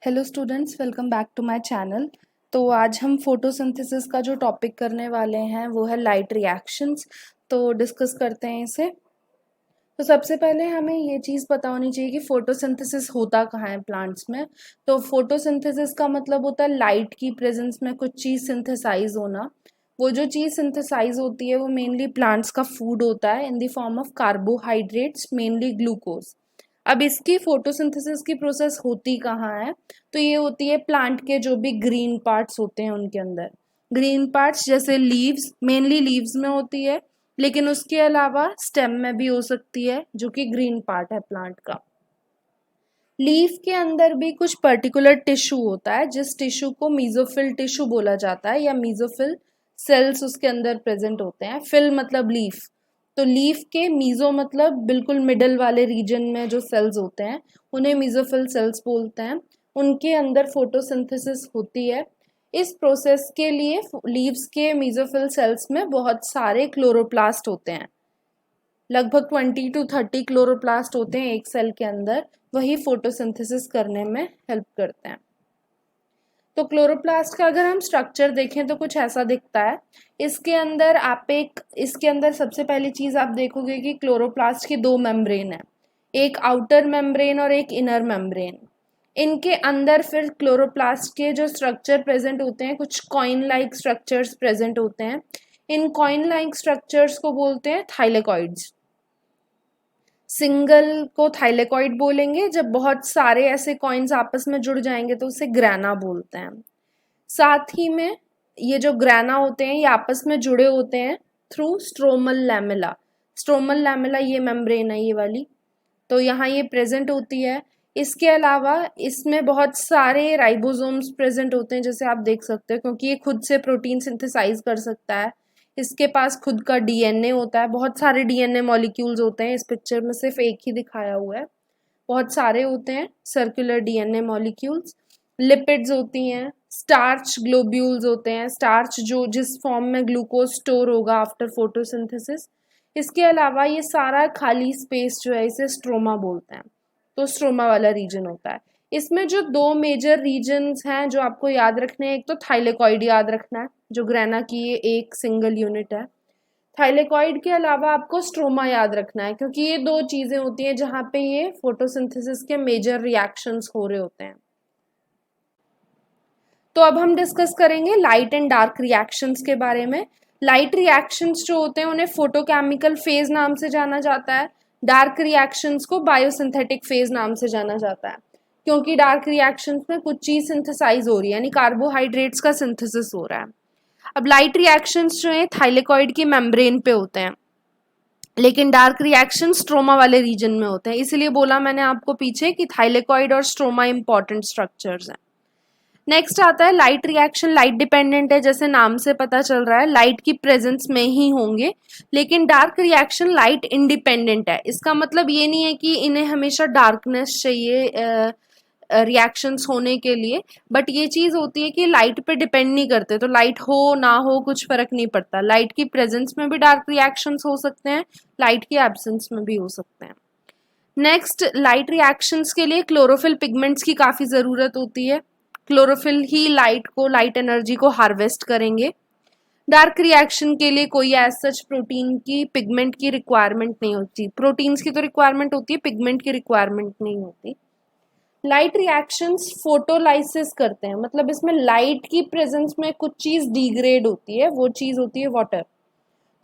Hello students, welcome back to my channel. तो आज हम फोटोसिंथेसिस का जो टॉपिक करने वाले हैं वो है लाइट रिएक्शंस। तो डिस्कस करते हैं इसे। तो सबसे पहले हमें ये चीज़ पता होनी चाहिए कि फोटोसिंथेसिस होता कहाँ है प्लांट्स में। तो फोटोसिंथेसिस का मतलब होता है लाइट की प्रेजेंस में कुछ चीज़ सिंथेसाइज होना। वो जो चीज़ सिंथेसाइज होती है वो मेनली प्लांट्स का फूड होता है in the form of carbohydrates, mainly glucose. अब इसकी फोटोसिंथेसिस की प्रोसेस होती कहाँ है? तो ये होती है प्लांट के जो भी ग्रीन पार्ट्स होते हैं उनके अंदर। ग्रीन पार्ट्स जैसे लीव्स, मेनली लीव्स में होती है, लेकिन उसके अलावा स्टेम में भी हो सकती है, जो कि ग्रीन पार्ट है प्लांट का। लीफ के अंदर भी कुछ पर्टिकुलर टिश्यू होता है जिस टिश्यू को मीजोफिल टिश्यू बोला जाता है, या मीजोफिल सेल्स उसके अंदर प्रेजेंट होते हैं। फिल मतलब लीफ, तो लीफ के मीजो मतलब बिल्कुल मिडल वाले रीजन में जो सेल्स होते हैं उन्हें मीजोफिल सेल्स बोलते हैं। उनके अंदर फोटोसिंथेसिस होती है। इस प्रोसेस के लिए लीव्स के मीजोफिल सेल्स में बहुत सारे क्लोरोप्लास्ट होते हैं। लगभग 20 to 30 क्लोरोप्लास्ट होते हैं एक सेल के अंदर। वही फोटोसिंथेसिस करने में हेल्प करते हैं। तो क्लोरोप्लास्ट का अगर हम स्ट्रक्चर देखें तो कुछ ऐसा दिखता है। इसके अंदर सबसे पहली चीज आप देखोगे कि क्लोरोप्लास्ट की दो मेम्ब्रेन है, एक आउटर मेम्ब्रेन और एक इनर मेम्ब्रेन। इनके अंदर फिर क्लोरोप्लास्ट के जो स्ट्रक्चर प्रेजेंट होते हैं, कुछ कॉइन लाइक स्ट्रक्चर्स प्रेजेंट होते हैं। इन कॉइन लाइक स्ट्रक्चर्स को बोलते हैं थाइलेकॉइड्स। सिंगल को थाइलेकॉइड बोलेंगे, जब बहुत सारे ऐसे कॉइन्स आपस में जुड़ जाएंगे तो उसे ग्राना बोलते हैं। साथ ही में ये जो ग्राना होते हैं ये आपस में जुड़े होते हैं through stromal lamella. Stromal lamella ये मेम्ब्रेन है, ये वाली, तो यहाँ ये प्रेजेंट होती है। इसके अलावा इसमें बहुत सारे राइबोसोम्स प्रेजेंट होते हैं, जैसे आप देख सकते हो, क्योंकि ये खुद से प्रोटीन सिंथेसाइज कर सकता है। इसके पास खुद का डीएनए होता है, बहुत सारे डीएनए मॉलिक्यूल्स होते हैं। इस पिक्चर में सिर्फ एक ही दिखाया हुआ है, बहुत सारे होते हैं सर्कुलर डीएनए मॉलिक्यूल्स। लिपिड्स होती हैं, स्टार्च ग्लोब्यूल्स होते हैं, स्टार्च जो जिस फॉर्म में ग्लूकोज स्टोर होगा आफ्टर फोटोसिंथेसिस। इसके अलावा ये सारा खाली स्पेस जो है इसे स्ट्रोमा बोलते हैं, तो स्ट्रोमा वाला रीजन होता है। इसमें जो दो मेजर रीजन्स हैं जो आपको याद रखने हैं, एक तो थाइलेकॉइड याद रखना है जो ग्रेना की ये एक सिंगल यूनिट है। थाइलेकॉइड के अलावा आपको स्ट्रोमा याद रखना है, क्योंकि ये दो चीजें होती हैं जहां पे ये फोटोसिंथेसिस के मेजर रिएक्शंस हो रहे होते हैं। तो अब हम डिस्कस करेंगे लाइट एंड डार्क रिएक्शंस के बारे में। लाइट रिएक्शंस जो होते हैं उन्हें फोटोकेमिकल फेज नाम से जाना जाता है। डार्क रिएक्शंस को बायोसिंथेटिक फेज नाम से जाना जाता है, क्योंकि डार्क रिएक्शंस में कुछ चीज सिंथेसाइज हो रही है, यानी कार्बोहाइड्रेट्स का सिंथेसिस हो रहा है। अब लाइट रिएक्शंस जो है थाइलेकॉइड की मेम्ब्रेन पे होते हैं, लेकिन डार्क रिएक्शन स्ट्रोमा वाले रीजन में होते हैं। इसलिए बोला मैंने आपको पीछे कि थाइलेकॉइड और स्ट्रोमा इंपॉर्टेंट स्ट्रक्चर्स हैं। नेक्स्ट आता है लाइट रिएक्शन। लाइट डिपेंडेंट है, जैसे नाम से पता चल रहा है, लाइट की प्रेजेंस में ही होंगे। लेकिन डार्क रिएक्शन लाइट इंडिपेंडेंट है। इसका मतलब ये नहीं है कि इन्हें हमेशा डार्कनेस चाहिए रिएक्शंस होने के लिए, बट ये चीज होती है कि लाइट पे डिपेंड नहीं करते, तो लाइट हो ना हो कुछ फर्क नहीं पड़ता। लाइट की प्रेजेंस में भी डार्क रिएक्शंस हो सकते हैं, लाइट की एब्सेंस में भी हो सकते हैं। नेक्स्ट, लाइट रिएक्शंस के लिए क्लोरोफिल पिगमेंट्स की काफी जरूरत होती है। क्लोरोफिल ही लाइट एनर्जी को हार्वेस्ट करेंगे। डार्क रिएक्शन के लिए कोई एज सच प्रोटीन की पिगमेंट की रिक्वायरमेंट नहीं होती। प्रोटीन्स की तो रिक्वायरमेंट होती है, पिगमेंट की रिक्वायरमेंट नहीं होती। लाइट रिएक्शंस फोटोलाइसिस करते हैं, मतलब इसमें लाइट की प्रेजेंस में कुछ चीज डिग्रेड होती है, वो चीज होती है वाटर।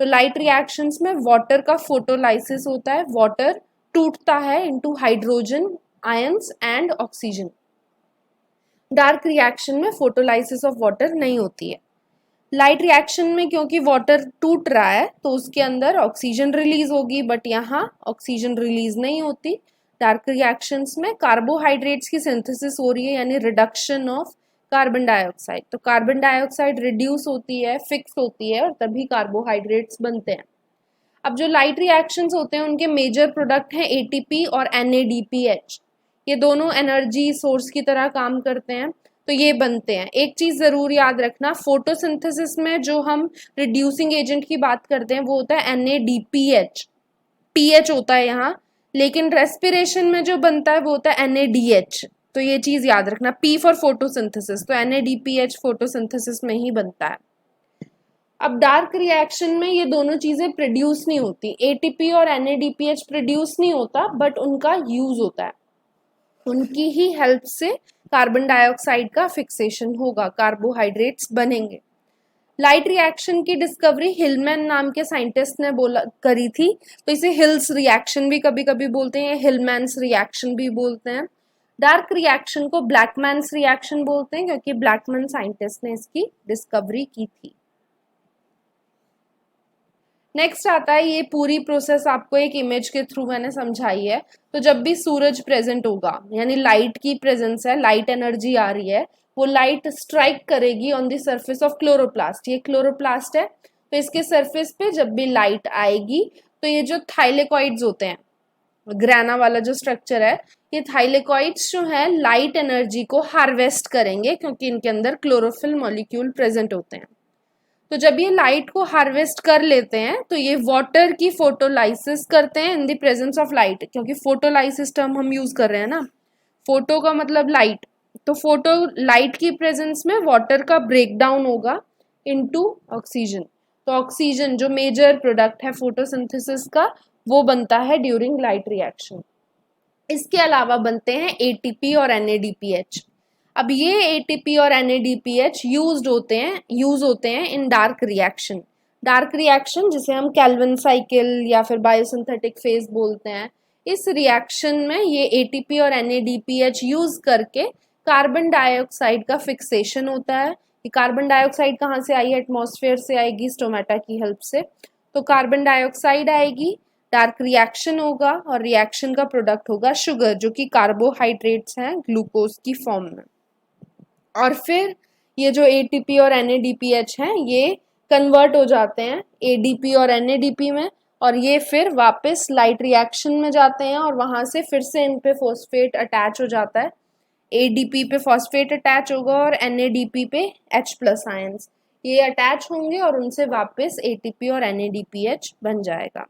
तो लाइट रिएक्शंस में वाटर का फोटोलाइसिस होता है। वाटर टूटता है into hydrogen ions and oxygen. Dark reaction में फोटोलाइसिस ऑफ वाटर नहीं होती है। लाइट रिएक्शन में क्योंकि वाटर टूट रहा है तो उसके अंदर ऑक्सीजन रिलीज होगी, बट यहाँ ऑक्सीजन रिलीज नहीं होती। डार्क रिएक्शंस में कार्बोहाइड्रेट्स की सिंथेसिस हो रही है, यानी रिडक्शन ऑफ कार्बन डाइऑक्साइड। तो कार्बन डाइऑक्साइड रिड्यूस होती है, फिक्स होती है, और तभी कार्बोहाइड्रेट्स बनते हैं। अब जो लाइट रिएक्शंस होते हैं उनके मेजर प्रोडक्ट हैं एटीपी और NADPH। ये दोनों एनर्जी सोर्स की तरह काम करते हैं, तो ये बनते हैं। एक चीज जरूर याद रखना, फोटोसिंथेसिस में जो हम रिड्यूसिंग एजेंट की बात करते हैं वो होता है NADPH, पीएच होता है यहाँ, लेकिन रेस्पिरेशन में जो बनता है वो होता है NADH। तो ये चीज याद रखना, P फॉर फोटोसिंथेसिस, तो NADPH फोटोसिंथेसिस में ही बनता है। अब डार्क रिएक्शन में ये दोनों चीजें प्रोड्यूस नहीं होती, ATP और NADPH प्रोड्यूस नहीं होता, बट उनका यूज होता है, उनकी ही हेल्प से कार्बन डाइऑक्साइड का फिक्सेशन होगा, कार्बोहाइड्रेट्स बनेंगे। लाइट रिएक्शन की डिस्कवरी हिलमैन नाम के साइंटिस्ट ने करी थी, तो इसे हिल्स रिएक्शन भी कभी कभी बोलते हैं, हिलमैन्स रिएक्शन भी बोलते हैं। डार्क रिएक्शन को ब्लैकमैन्स रिएक्शन बोलते हैं, क्योंकि ब्लैकमैन साइंटिस्ट ने इसकी डिस्कवरी की थी। नेक्स्ट आता है, ये पूरी प्रोसेस आपको एक इमेज के थ्रू मैंने समझाई है। तो जब भी सूरज प्रेजेंट होगा, यानी लाइट की प्रेजेंस है, लाइट एनर्जी आ रही है, वो लाइट स्ट्राइक करेगी on the surface of chloroplast. ये क्लोरोप्लास्ट है, तो इसके सरफेस पे जब भी लाइट आएगी तो ये जो थाइलेकॉइड्स होते हैं, ग्राना वाला जो स्ट्रक्चर है, ये थाइलेकॉइड्स जो है लाइट एनर्जी को हार्वेस्ट करेंगे, क्योंकि इनके अंदर क्लोरोफिल मॉलिक्यूल प्रेजेंट होते हैं। तो जब ये लाइट को हार्वेस्ट कर लेते हैं तो ये वाटर की फोटोलाइसिस करते हैं in the presence of light, क्योंकि फोटोलाइसिस टर्म हम यूज कर रहे हैं ना, फोटो का मतलब लाइट, तो फोटो लाइट की प्रेजेंस में वाटर का ब्रेक डाउन होगा इनटू ऑक्सीजन। तो ऑक्सीजन जो मेजर प्रोडक्ट है फोटोसिंथेसिस का, वो बनता है ड्यूरिंग लाइट रिएक्शन। इसके अलावा बनते हैं ATP और NADPH। अब ये ATP और NADPH यूज होते हैं इन डार्क रिएक्शन। डार्क रिएक्शन जिसे हम कैल्विन साइकिल या फिर बायोसिंथेटिक फेज बोलते हैं, इस रिएक्शन में ये ATP और NADPH यूज करके कार्बन डाइऑक्साइड का फिक्सेशन होता है। कार्बन डाइऑक्साइड कहाँ से आई है? एटमॉस्फेयर से आएगी, स्टोमेटा की हेल्प से। तो कार्बन डाइऑक्साइड आएगी, डार्क रिएक्शन होगा और रिएक्शन का प्रोडक्ट होगा शुगर, जो कि कार्बोहाइड्रेट्स हैं ग्लूकोज की फॉर्म में। और फिर ये जो ATP और NADPH हैं, ये कन्वर्ट हो जाते हैं ADP और NADP में, और ये फिर वापस लाइट रिएक्शन में जाते हैं और वहां से फिर से इन पे फॉस्फेट अटैच हो जाता है। ADP पे फॉस्फेट अटैच होगा और NADP पे H+ आयंस, ये अटैच होंगे और उनसे वापस ATP और NADPH बन जाएगा।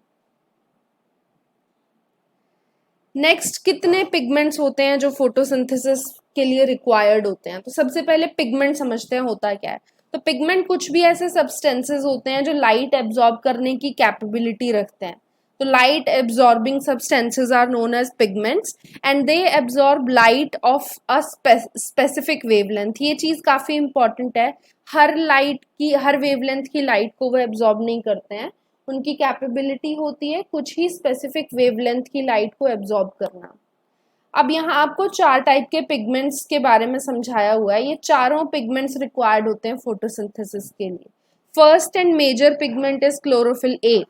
नेक्स्ट, कितने पिगमेंट्स होते हैं जो फोटोसिंथेसिस के लिए रिक्वायर्ड होते हैं? तो सबसे पहले पिगमेंट समझते हैं होता क्या है। तो पिगमेंट कुछ भी ऐसे सब्सटेंसेस होते हैं जो लाइट एब्जॉर्ब करने की कैपेबिलिटी रखते हैं। तो light absorbing substances are known as pigments and they absorb light of a specific wavelength. ये चीज काफी इंपॉर्टेंट है, हर वेवलेंथ की लाइट को वो एब्जॉर्ब नहीं करते हैं, उनकी कैपेबिलिटी होती है कुछ ही स्पेसिफिक वेवलेंथ की लाइट को एब्जॉर्ब करना। अब यहाँ आपको 4 टाइप के पिगमेंट्स के बारे में समझाया हुआ है। ये चारों पिगमेंट्स रिक्वायर्ड होते हैं फोटोसिंथेसिस के लिए। First and major pigment is chlorophyll A.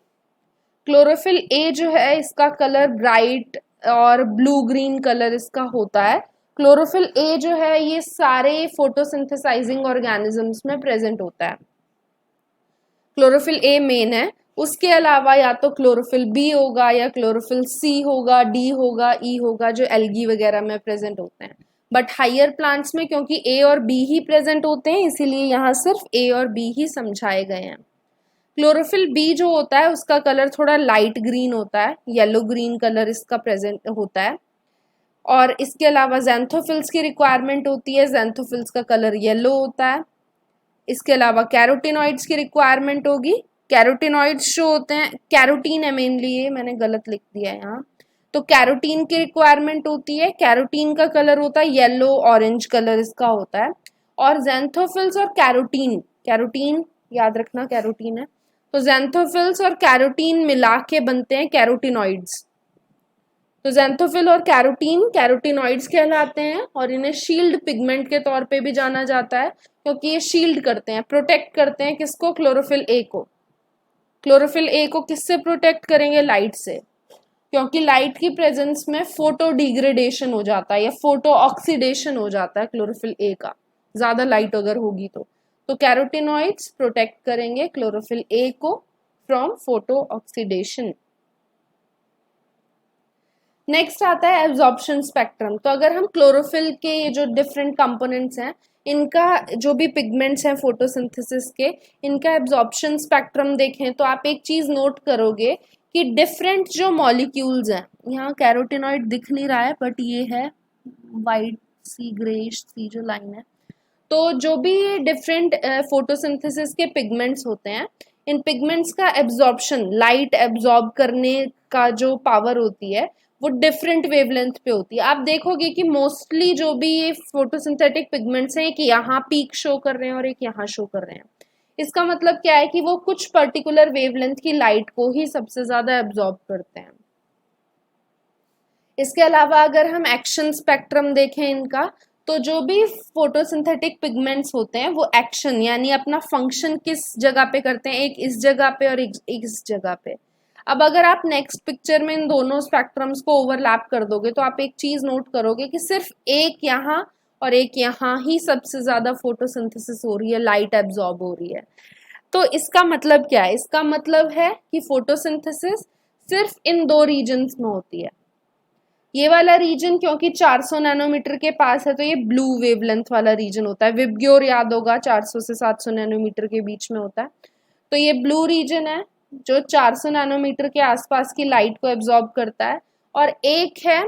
Chlorophyll A जो है, इसका कलर ब्राइट और ब्लू ग्रीन कलर इसका होता है। क्लोरोफिल ए जो है, ये सारे फोटोसिंथेसाइजिंग ऑर्गेनिजम्स में प्रेजेंट होता है। क्लोरोफिल ए मेन है, उसके अलावा या तो क्लोरोफिल बी होगा या क्लोरोफिल सी होगा, डी होगा, ई होगा, जो एल्गी वगैरह में प्रेजेंट होते हैं। बट हायर प्लांट्स में क्योंकि ए और बी ही प्रेजेंट होते हैं, इसीलिए यहाँ सिर्फ ए और बी ही समझाए गए हैं। क्लोरोफिल बी जो होता है उसका कलर थोड़ा लाइट ग्रीन होता है, येलो ग्रीन कलर इसका प्रेजेंट होता है। और इसके अलावा ज़ैंथोफिल्स की रिक्वायरमेंट होती है, ज़ैंथोफिल्स का कलर येलो होता है। इसके अलावा कैरोटिनॉइड्स की रिक्वायरमेंट होगी। कैरोटिनॉइड्स जो होते हैं, कैरोटीन है मेनली, ये मैंने गलत लिख दिया है यहाँ, तो कैरोटीन की रिक्वायरमेंट होती है। कैरोटीन का कलर होता है येलो ऑरेंज कलर इसका होता है। और ज़ैंथोफिल्स और कैरोटीन याद रखना कैरोटीन है, तो ज़ैंथोफिल्स और कैरोटीन मिला के बनते हैं कैरोटिनॉइड्स। तो ज़ैंथोफिल और कैरोटिनॉइड्स कहलाते हैं और इन्हें शील्ड पिगमेंट के तौर पे भी जाना जाता है, क्योंकि ये शील्ड करते हैं, प्रोटेक्ट करते हैं किसको? क्लोरोफिल ए को। क्लोरोफिल ए को किससे प्रोटेक्ट करेंगे? लाइट से, क्योंकि लाइट की प्रेजेंस में फोटो डिग्रेडेशन हो जाता है या फोटो ऑक्सीडेशन हो जाता है क्लोरोफिल ए का, ज्यादा लाइट अगर होगी तो कैरोटिनॉइड्स प्रोटेक्ट करेंगे क्लोरोफिल ए को फ्रॉम फोटो ऑक्सीडेशन। नेक्स्ट आता है एब्जॉर्प्शन स्पेक्ट्रम। तो अगर हम क्लोरोफिल के ये जो डिफरेंट कंपोनेंट्स हैं, इनका जो भी पिगमेंट्स हैं फोटोसिंथेसिस के, इनका एब्जॉर्प्शन स्पेक्ट्रम देखें तो आप एक चीज नोट करोगे कि डिफरेंट जो मॉलिक्यूल्स हैं, यहाँ कैरोटिनॉइड दिख नहीं रहा है बट ये है वाइट सी ग्रेइश सी जो लाइन है। तो जो भी डिफरेंट फोटोसिंथेसिस के पिगमेंट्स होते हैं, इन पिगमेंट्स का एब्जॉर्प्शन, लाइट एब्जॉर्ब करने का जो पावर होती है वो डिफरेंट वेवलेंथ पे होती है। आप देखोगे कि मोस्टली जो भी ये फोटोसिंथेटिक पिगमेंट्स हैं, एक यहाँ पीक शो कर रहे हैं और एक यहाँ शो कर रहे हैं। इसका मतलब क्या है कि वो कुछ पर्टिकुलर वेवलेंथ की लाइट को ही सबसे ज्यादा एब्जॉर्ब करते हैं। इसके अलावा अगर हम एक्शन स्पेक्ट्रम देखें इनका, तो जो भी फोटोसिंथेटिक पिगमेंट्स होते हैं वो एक्शन यानी अपना फंक्शन किस जगह पे करते हैं, एक इस जगह पे और एक इस जगह पे। अब अगर आप नेक्स्ट पिक्चर में इन दोनों स्पेक्ट्रम्स को ओवरलैप कर दोगे तो आप एक चीज नोट करोगे कि सिर्फ एक यहाँ और एक यहाँ ही सबसे ज्यादा फोटोसिंथेसिस हो रही है, लाइट एब्जॉर्ब हो रही है। तो इसका मतलब क्या है? इसका मतलब है कि फोटोसिंथेसिस सिर्फ इन दो रीजन्स में होती है। ये वाला रीजन क्योंकि 400 नैनोमीटर के पास है तो ये ब्लू वेवलेंथ वाला रीजन होता है। विबग्योर याद होगा 400 से 700 नैनोमीटर के बीच में होता है। तो ये ब्लू रीजन है जो 400 नैनोमीटर के आसपास की लाइट को एब्जॉर्ब करता है, और एक है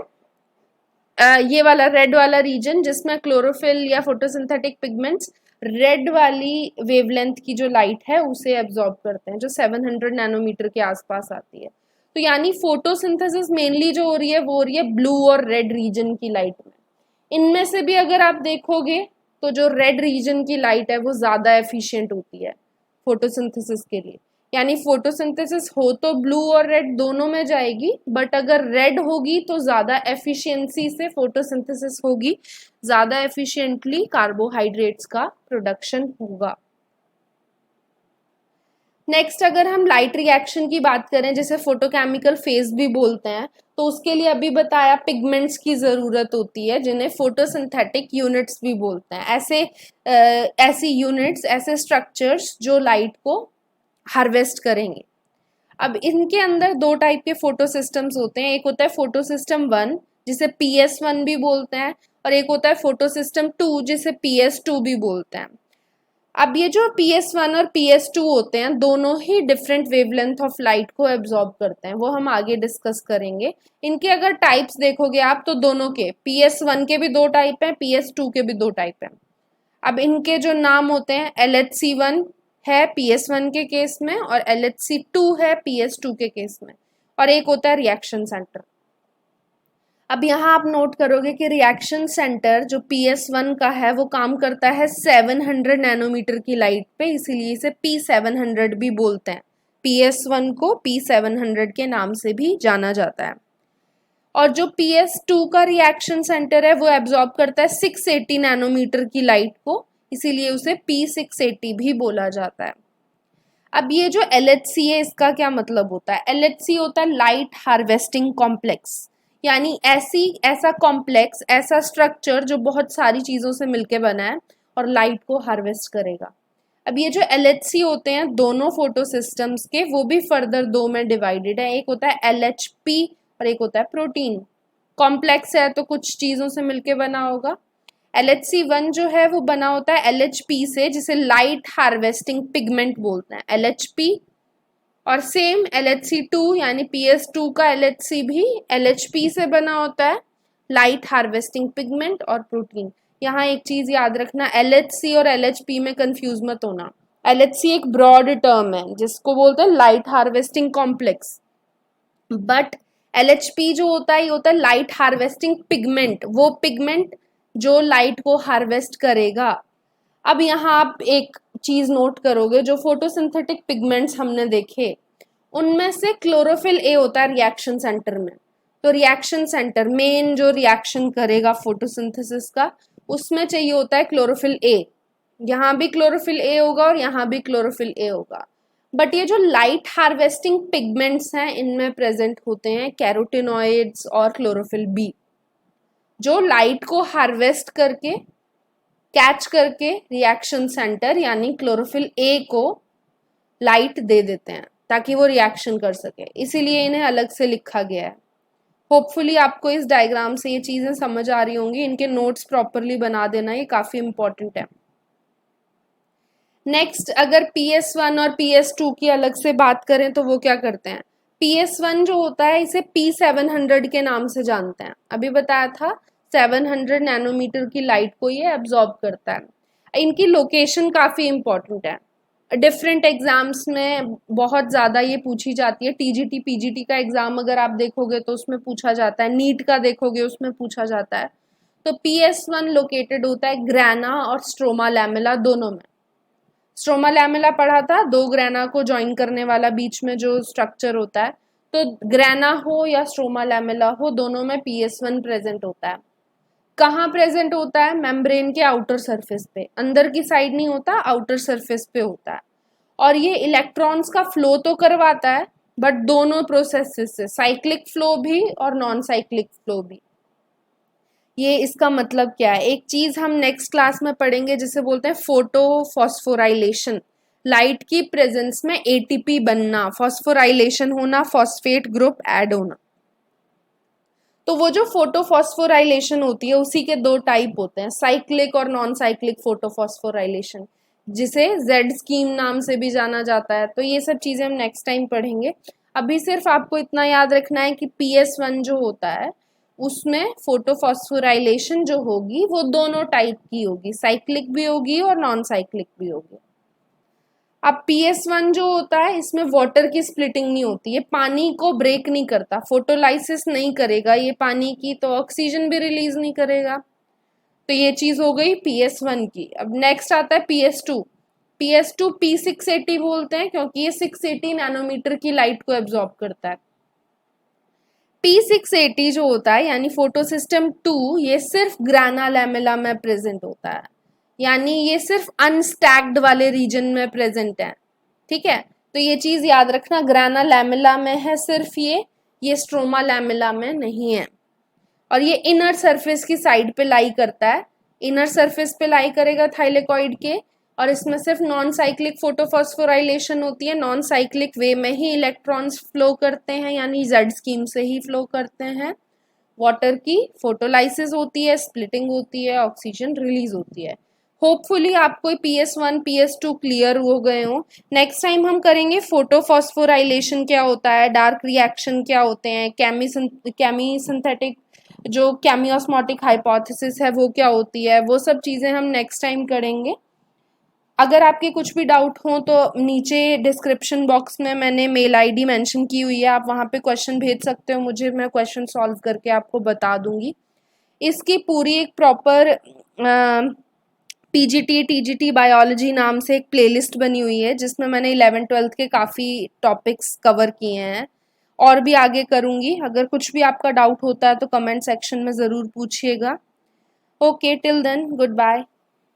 ये वाला रेड वाला रीजन जिसमें क्लोरोफिल या फोटोसिंथेटिक पिगमेंट्स रेड वाली वेवलेंथ की जो लाइट है उसे एब्जॉर्ब करते हैं, जो 700 नैनोमीटर के आसपास आती है। तो यानी फोटोसिंथेसिस मेनली जो हो रही है वो हो रही है ब्लू और रेड रीजन की लाइट में। इनमें से भी अगर आप देखोगे तो जो रेड रीजन की लाइट है वो ज्यादा एफिशिएंट होती है फोटोसिंथेसिस के लिए। यानी फोटोसिंथेसिस हो तो ब्लू और रेड दोनों में जाएगी, बट अगर रेड होगी तो ज्यादा एफिशिएंसी से फोटोसिंथेसिस होगी, ज्यादा एफिशिएंटली कार्बोहाइड्रेट्स का प्रोडक्शन होगा। नेक्स्ट अगर हम लाइट रिएक्शन की बात करें, जैसे फोटोकेमिकल फेज भी बोलते हैं, तो उसके लिए अभी बताया पिगमेंट्स की जरूरत होती है जिन्हें फोटोसिंथेटिक यूनिट्स भी बोलते हैं। ऐसी यूनिट्स, ऐसे स्ट्रक्चर्स जो लाइट को हार्वेस्ट करेंगे। अब इनके अंदर दो टाइप के फोटो सिस्टम्स होते हैं। एक होता है फोटो सिस्टम 1 जिसे PS1 भी बोलते हैं, और एक होता है फोटो सिस्टम 2 जिसे PS2 भी बोलते हैं। अब ये जो PS1 और PS2 होते हैं दोनों ही डिफरेंट वेवलेंथ ऑफ लाइट को एब्जॉर्ब करते हैं, वो हम आगे डिस्कस करेंगे। इनके अगर टाइप्स देखोगे आप तो दोनों के, PS1 के भी दो टाइप हैं, PS2 के भी दो टाइप हैं। अब इनके जो नाम होते हैं, LHC1 है PS1 के केस में और LHC2 है PS2 के केस में, और एक होता है रिएक्शन सेंटर। अब यहाँ आप नोट करोगे कि रिएक्शन सेंटर जो PS1 का है वो काम करता है 700 नैनोमीटर की लाइट पे, इसीलिए इसे P700 भी बोलते हैं। PS1 को P700 के नाम से भी जाना जाता है। और जो PS2 का रिएक्शन सेंटर है वो एब्जॉर्ब करता है 680 नैनोमीटर की लाइट को, इसीलिए उसे P680 भी बोला जाता है। अब ये जो LHC है इसका क्या मतलब होता है? LHC होता है लाइट हार्वेस्टिंग कॉम्प्लेक्स, यानी ऐसा कॉम्प्लेक्स, ऐसा स्ट्रक्चर जो बहुत सारी चीजों से मिलके बना है और लाइट को हार्वेस्ट करेगा। अब ये जो LHC होते हैं दोनों फोटो सिस्टम्स के, वो भी फर्दर दो में डिवाइडेड है। एक होता है LHP और एक होता है प्रोटीन। कॉम्प्लेक्स है तो कुछ चीजों से मिलके बना होगा। LHC1 जो है वो बना होता है LHP से, जिसे लाइट हार्वेस्टिंग पिगमेंट बोलते हैं, LHP। और सेम LHC2 यानी PS2 का LHC भी LHP से बना होता है, लाइट हार्वेस्टिंग पिगमेंट और प्रोटीन। यहाँ एक चीज याद रखना, LHC और LHP में कंफ्यूज मत होना। LHC एक ब्रॉड टर्म है जिसको बोलते हैं light harvesting complex, but LHP जो होता है ये होता है लाइट हार्वेस्टिंग पिगमेंट, वो पिगमेंट जो लाइट को हार्वेस्ट करेगा। अब यहाँ आप एक चीज नोट करोगे, जो फोटोसिंथेटिक पिगमेंट्स हमने देखे उनमें से क्लोरोफिल ए होता है रिएक्शन सेंटर में। तो रिएक्शन सेंटर मेन जो रिएक्शन करेगा फोटोसिंथेसिस का, उसमें चाहिए होता है क्लोरोफिल ए। यहाँ भी क्लोरोफिल ए होगा और यहाँ भी क्लोरोफिल ए होगा। बट ये जो लाइट हार्वेस्टिंग पिगमेंट्स हैं इनमें प्रेजेंट होते हैं कैरोटिनॉइड्स और क्लोरोफिल बी, जो लाइट को हार्वेस्ट करके, कैच करके रिएक्शन सेंटर यानी क्लोरोफिल ए को लाइट दे देते हैं ताकि वो रिएक्शन कर सके, इसीलिए इन्हें अलग से लिखा गया है। होपफुली आपको इस डायग्राम से ये चीजें समझ आ रही होंगी। इनके नोट्स प्रॉपरली बना देना, ये काफी इंपॉर्टेंट है। नेक्स्ट अगर PS1 और PS2 की अलग से बात करें तो वो क्या करते हैं? PS1 जो होता है इसे P700 के नाम से जानते हैं। अभी बताया था 700 नैनोमीटर की लाइट को ये एब्जॉर्ब करता है। इनकी लोकेशन काफ़ी इंपॉर्टेंट है, डिफरेंट एग्जाम्स में बहुत ज़्यादा ये पूछी जाती है। टीजीटी पीजीटी का एग्जाम अगर आप देखोगे तो उसमें पूछा जाता है, नीट का देखोगे उसमें पूछा जाता है। तो PS1 लोकेटेड होता है ग्रैना और स्ट्रोमा लैमेला दोनों में। स्ट्रोमा लैमेला पढ़ा था, दो ग्रैना को ज्वाइन करने वाला बीच में जो स्ट्रक्चर होता है। तो ग्रैना हो या स्ट्रोमा लैमेला हो, दोनों में PS1 प्रेजेंट होता है। कहाँ प्रेजेंट होता है? मेम्ब्रेन के आउटर सरफेस पे, अंदर की साइड नहीं होता, आउटर सरफेस पे होता है। और ये इलेक्ट्रॉन्स का फ्लो तो करवाता है, बट दोनों प्रोसेसेस से, साइक्लिक फ्लो भी और नॉन साइक्लिक फ्लो भी। ये इसका मतलब क्या है? एक चीज हम नेक्स्ट क्लास में पढ़ेंगे जिसे बोलते हैं फोटो फॉस्फोराइलेशन। लाइट की प्रेजेंस में एटीपी बनना, फॉस्फोराइलेशन होना, फॉस्फेट ग्रुप ऐड होना। तो वो जो फोटोफॉस्फोराइलेशन होती है उसी के दो टाइप होते हैं, साइक्लिक और नॉन साइक्लिक फोटोफॉस्फोराइलेशन, जिसे जेड स्कीम नाम से भी जाना जाता है। तो ये सब चीजें हम नेक्स्ट टाइम पढ़ेंगे। अभी सिर्फ आपको इतना याद रखना है कि PS1 जो होता है उसमें फोटोफॉस्फोराइलेशन जो होगी वो दोनों टाइप की होगी, साइक्लिक भी होगी और नॉन साइक्लिक भी होगी। अब PS1 जो होता है इसमें वाटर की स्प्लिटिंग नहीं होती, ये पानी को ब्रेक नहीं करता, फोटोलाइसिस नहीं करेगा ये पानी की, तो ऑक्सीजन भी रिलीज नहीं करेगा। तो ये चीज हो गई PS1 की। अब नेक्स्ट आता है PS2। PS2 P680 बोलते हैं क्योंकि ये 680 नैनोमीटर की लाइट को एब्जॉर्ब करता है। P680 जो होता है यानी फोटोसिस्टम 2, ये सिर्फ ग्राना लैमेला में प्रेजेंट होता है, यानी ये सिर्फ अनस्टैक्ड वाले रीजन में प्रेजेंट है। ठीक है, तो ये चीज याद रखना, ग्राना लैमेला में है सिर्फ ये स्ट्रोमा लैमेला में नहीं है। और ये इनर सरफेस की साइड पे लाई करता है, इनर सरफेस पे लाई करेगा थाइलेकॉइड के। और इसमें सिर्फ नॉन साइक्लिक फोटोफॉस्फोराइलेशन होती है, नॉन साइक्लिक वे में ही इलेक्ट्रॉन्स फ्लो करते हैं, यानी जेड स्कीम से ही फ्लो करते हैं। वाटर की फोटोलाइसिस होती है, स्प्लिटिंग होती है, ऑक्सीजन रिलीज होती है। होपफुली आपको PS1 PS2 क्लियर हो गए हो। नेक्स्ट टाइम हम करेंगे फोटोफॉस्फोराइलेशन क्या होता है, डार्क रिएक्शन क्या होते हैं, केमी सिंथेटिक जो केमियोस्मोटिक हाइपोथेसिस है वो क्या होती है, वो सब चीज़ें हम नेक्स्ट टाइम करेंगे। अगर आपके कुछ भी डाउट हो तो नीचे डिस्क्रिप्शन बॉक्स में मैंने मेल आईडी मेंशन की हुई है, आप वहाँ पे क्वेश्चन भेज सकते हो मुझे, मैं क्वेश्चन सॉल्व करके आपको बता दूंगी। इसकी पूरी एक प्रॉपर PGT TGT बायोलॉजी नाम से एक प्लेलिस्ट बनी हुई है जिसमें मैंने 11th-12th के काफ़ी टॉपिक्स कवर किए हैं, और भी आगे करूँगी। अगर कुछ भी आपका डाउट होता है तो कमेंट सेक्शन में ज़रूर पूछिएगा। Okay, till then, good bye.